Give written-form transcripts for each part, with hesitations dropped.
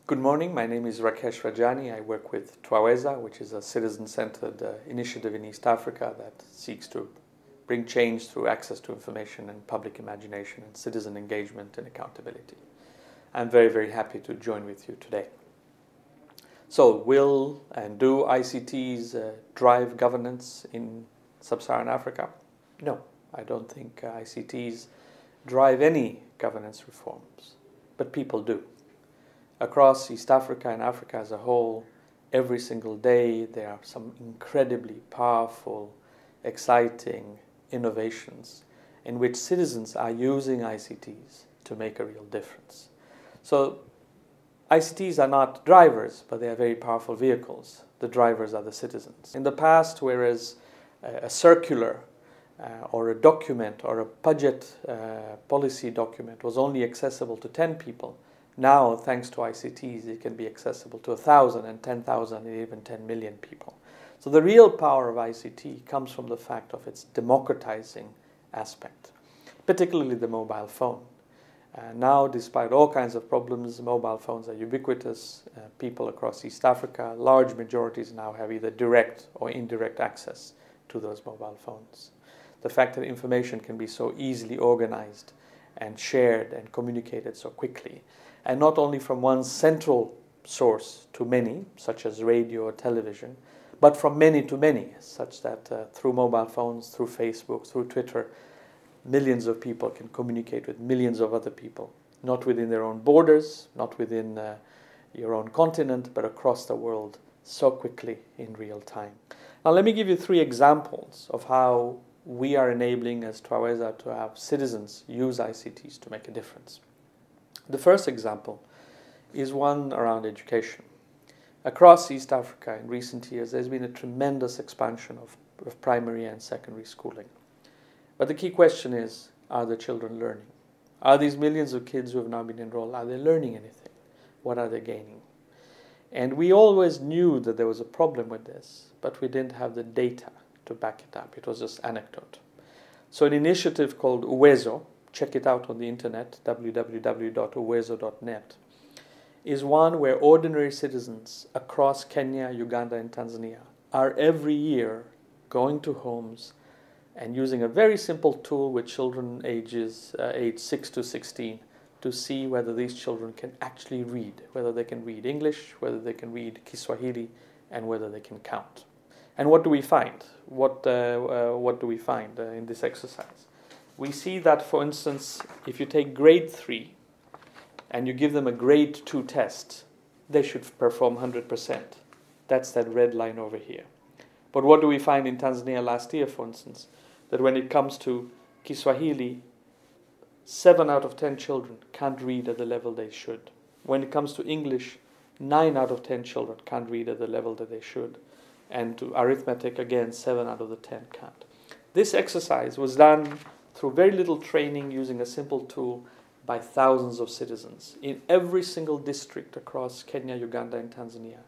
Good morning, my name is Rakesh Rajani. I work with Twaweza, which is a citizen-centered initiative in East Africa that seeks to bring change through access to information and public imagination and citizen engagement and accountability. I'm very, very happy to join with you today. So, will and do ICTs drive governance in sub-Saharan Africa? No, I don't think ICTs drive any governance reforms, but people do. Across East Africa and Africa as a whole, every single day there are some incredibly powerful, exciting innovations in which citizens are using ICTs to make a real difference. So ICTs are not drivers, but they are very powerful vehicles. The drivers are the citizens. In the past, whereas a circular or a document or a budget policy document was only accessible to 10 people, now, thanks to ICTs, it can be accessible to 1,000 and 10,000 and even 10 million people. So the real power of ICT comes from the fact of its democratizing aspect, particularly the mobile phone. Now, despite all kinds of problems, mobile phones are ubiquitous. People across East Africa, large majorities now have either direct or indirect access to those mobile phones. The fact that information can be so easily organized and shared and communicated so quickly, and not only from one central source to many, such as radio or television, but from many to many, such that through mobile phones, through Facebook, through Twitter, millions of people can communicate with millions of other people, not within their own borders, not within your own continent, but across the world so quickly in real time. Now let me give you 3 examples of how we are enabling as Twaweza to have citizens use ICTs to make a difference. The first example is one around education. Across East Africa in recent years, there's been a tremendous expansion of primary and secondary schooling. But the key question is, are the children learning? Are these millions of kids who have now been enrolled, are they learning anything? What are they gaining? And we always knew that there was a problem with this, but we didn't have the data to back it up. It was just anecdote. So an initiative called Uwezo, check it out on the internet, www.uwezo.net, is one where ordinary citizens across Kenya, Uganda, and Tanzania are every year going to homes and using a very simple tool with children aged 6 to 16 to see whether these children can actually read, whether they can read English, whether they can read Kiswahili, and whether they can count. And what do we find? What do we find in this exercise? We see that, for instance, if you take grade 3 and you give them a grade 2 test, they should perform 100%. That's that red line over here. But what do we find in Tanzania last year, for instance? That when it comes to Kiswahili, 7 out of 10 children can't read at the level they should. When it comes to English, 9 out of 10 children can't read at the level that they should. And to arithmetic, again, 7 out of the 10 can't. This exercise was done through very little training using a simple tool by thousands of citizens in every single district across Kenya, Uganda, and Tanzania.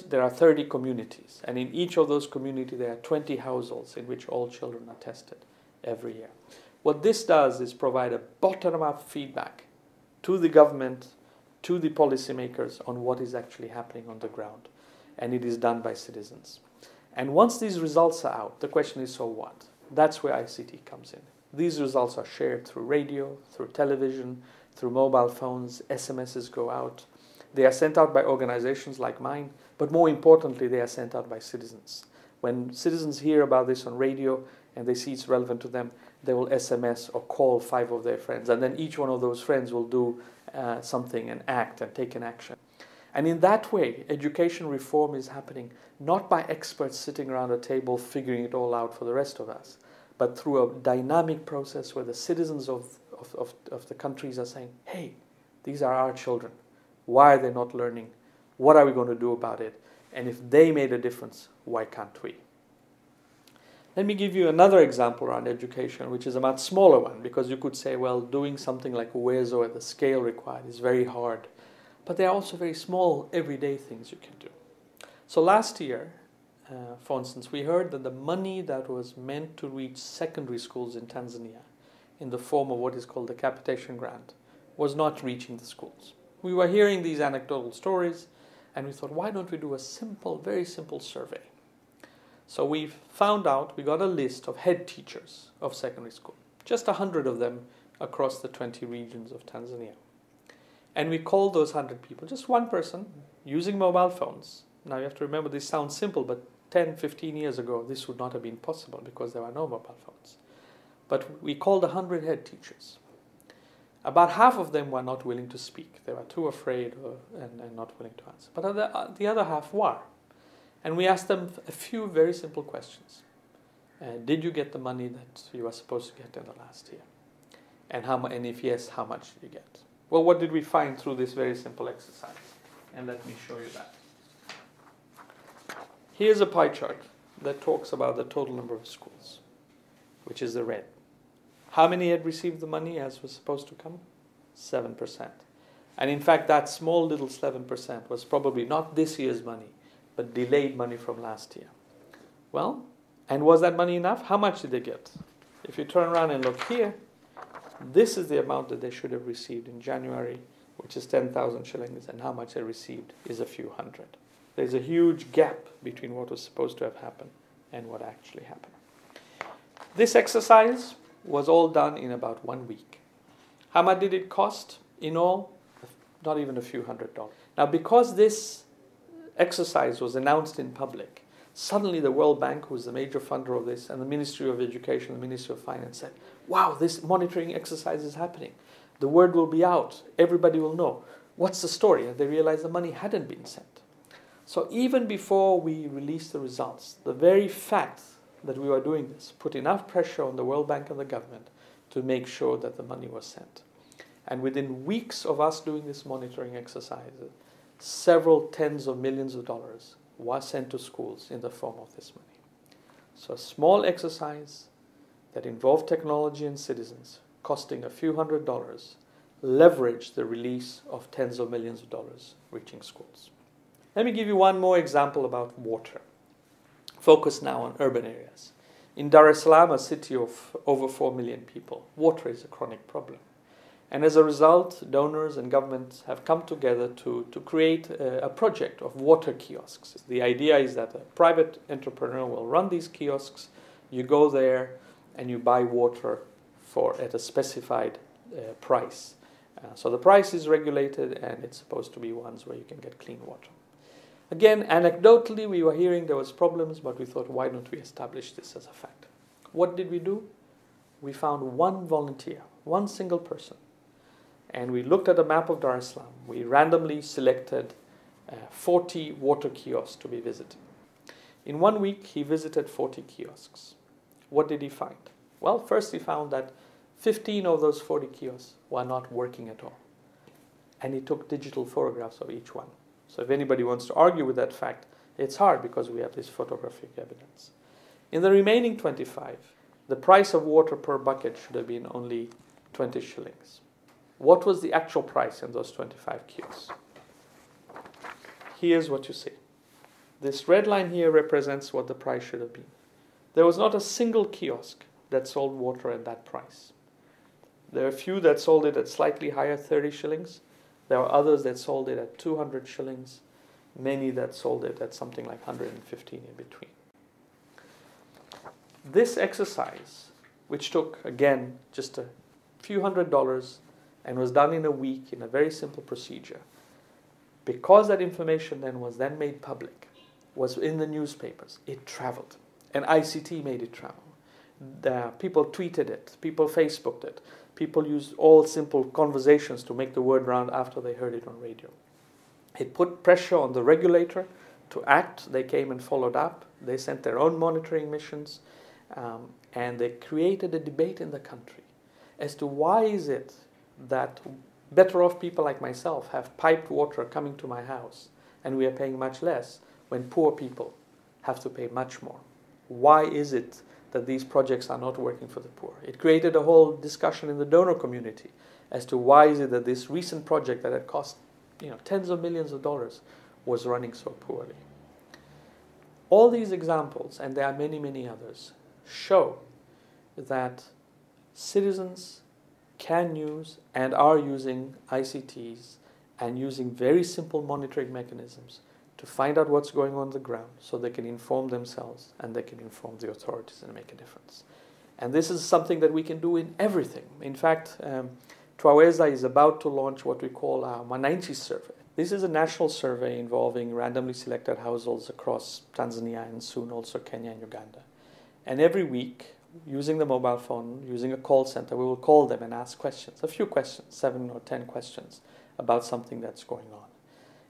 There are 30 communities, and in each of those communities there are 20 households in which all children are tested every year. What this does is provide a bottom-up feedback to the government, to the policymakers on what is actually happening on the ground, and it is done by citizens. And once these results are out, the question is, so what? That's where ICT comes in. These results are shared through radio, through television, through mobile phones, SMSs go out. They are sent out by organizations like mine, but more importantly, they are sent out by citizens. When citizens hear about this on radio and they see it's relevant to them, they will SMS or call 5 of their friends, and then each one of those friends will do something and act and take an action. And in that way, education reform is happening not by experts sitting around a table figuring it all out for the rest of us, but through a dynamic process where the citizens of the countries are saying, hey, these are our children. Why are they not learning? What are we going to do about it? And if they made a difference, why can't we? Let me give you another example around education, which is a much smaller one, because you could say, well, doing something like Uwezo at the scale required is very hard. But there are also very small, everyday things you can do. So last year, for instance, we heard that the money that was meant to reach secondary schools in Tanzania in the form of what is called the capitation grant was not reaching the schools. We were hearing these anecdotal stories, and we thought, why don't we do a simple, very simple survey? So we found out, we got a list of head teachers of secondary school, just 100 of them across the 20 regions of Tanzania. And we called those 100 people, just one person, using mobile phones. Now you have to remember, this sounds simple, but 10, 15 years ago, this would not have been possible because there were no mobile phones. But we called 100 head teachers. About half of them were not willing to speak. They were too afraid and not willing to answer. But the other half were. And we asked them a few very simple questions. Did you get the money that you were supposed to get in the last year? And if yes, how much did you get? Well, what did we find through this very simple exercise? And let me show you that. Here's a pie chart that talks about the total number of schools, which is the red. How many had received the money as was supposed to come? 7%. And in fact, that small little 7% was probably not this year's money, but delayed money from last year. Well, and was that money enough? How much did they get? If you turn around and look here, this is the amount that they should have received in January, which is 10,000 shillings, and how much they received is a few hundred. There's a huge gap between what was supposed to have happened and what actually happened. This exercise was all done in about 1 week. How much did it cost in all? Not even a few $100s. Now, because this exercise was announced in public, suddenly the World Bank, who is the major funder of this, and the Ministry of Education, the Ministry of Finance said, wow, this monitoring exercise is happening. The word will be out. Everybody will know. What's the story? And they realized the money hadn't been sent. So even before we released the results, the very fact that we were doing this put enough pressure on the World Bank and the government to make sure that the money was sent. And within weeks of us doing this monitoring exercise, several tens of millions of dollars were sent to schools in the form of this money. So a small exercise that involved technology and citizens, costing a few $100s, leveraged the release of tens of millions of dollars reaching schools. Let me give you one more example about water. Focus now on urban areas. In Dar es Salaam, a city of over 4 million people, water is a chronic problem. And as a result, donors and governments have come together to create a project of water kiosks. The idea is that a private entrepreneur will run these kiosks. You go there and you buy water at a specified price. So the price is regulated, and it's supposed to be ones where you can get clean water. Again, anecdotally, we were hearing there was problems, but we thought, why don't we establish this as a fact? What did we do? We found one volunteer, one single person. And we looked at a map of Dar es Salaam. We randomly selected 40 water kiosks to be visited. In 1 week, he visited 40 kiosks. What did he find? Well, first he found that 15 of those 40 kiosks were not working at all. And he took digital photographs of each one. So if anybody wants to argue with that fact, it's hard because we have this photographic evidence. In the remaining 25, the price of water per bucket should have been only 20 shillings. What was the actual price in those 25 kiosks? Here's what you see. This red line here represents what the price should have been. There was not a single kiosk that sold water at that price. There are a few that sold it at slightly higher, 30 shillings. There are others that sold it at 200 shillings, many that sold it at something like 115 in between. This exercise, which took, again, just a few $100s and was done in a week in a very simple procedure, because that information then was then made public, was in the newspapers, it traveled. And ICT made it travel. People tweeted it, people Facebooked it. People used all simple conversations to make the word round after they heard it on radio. It put pressure on the regulator to act. They came and followed up. They sent their own monitoring missions. And they created a debate in the country as to why is it that better off people like myself have piped water coming to my house and we are paying much less when poor people have to pay much more. Why is it that these projects are not working for the poor? It created a whole discussion in the donor community as to why is it that this recent project that had cost tens of millions of dollars was running so poorly. All these examples, and there are many, many others, show that citizens can use and are using ICTs and using very simple monitoring mechanisms to find out what's going on the ground so they can inform themselves and they can inform the authorities and make a difference. And this is something that we can do in everything. In fact, Twaweza is about to launch what we call our Mwananchi survey. This is a national survey involving randomly selected households across Tanzania and soon also Kenya and Uganda. And every week, using the mobile phone, using a call center, we will call them and ask questions, a few questions, 7 or 10 questions about something that's going on.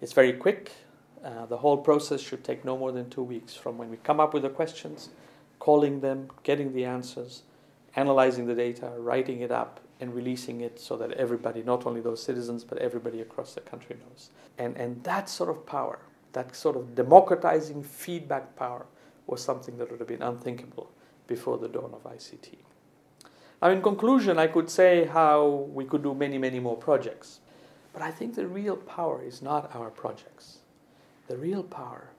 It's very quick. The whole process should take no more than 2 weeks from when we come up with the questions, calling them, getting the answers, analyzing the data, writing it up, and releasing it so that everybody, not only those citizens, but everybody across the country knows. And that sort of power, that sort of democratizing feedback power was something that would have been unthinkable before the dawn of ICT. Now, in conclusion, I could say how we could do many, many more projects. But I think the real power is not our projects. The real power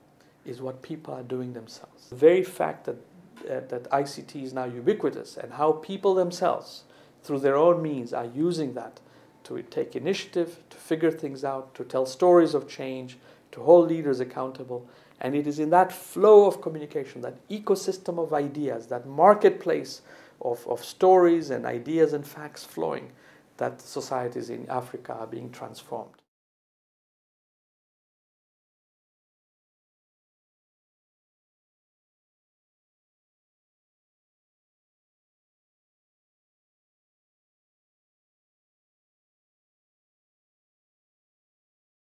is what people are doing themselves. The very fact that ICT is now ubiquitous and how people themselves, through their own means, are using that to take initiative, to figure things out, to tell stories of change, to hold leaders accountable. And it is in that flow of communication, that ecosystem of ideas, that marketplace of stories and ideas and facts flowing, that societies in Africa are being transformed.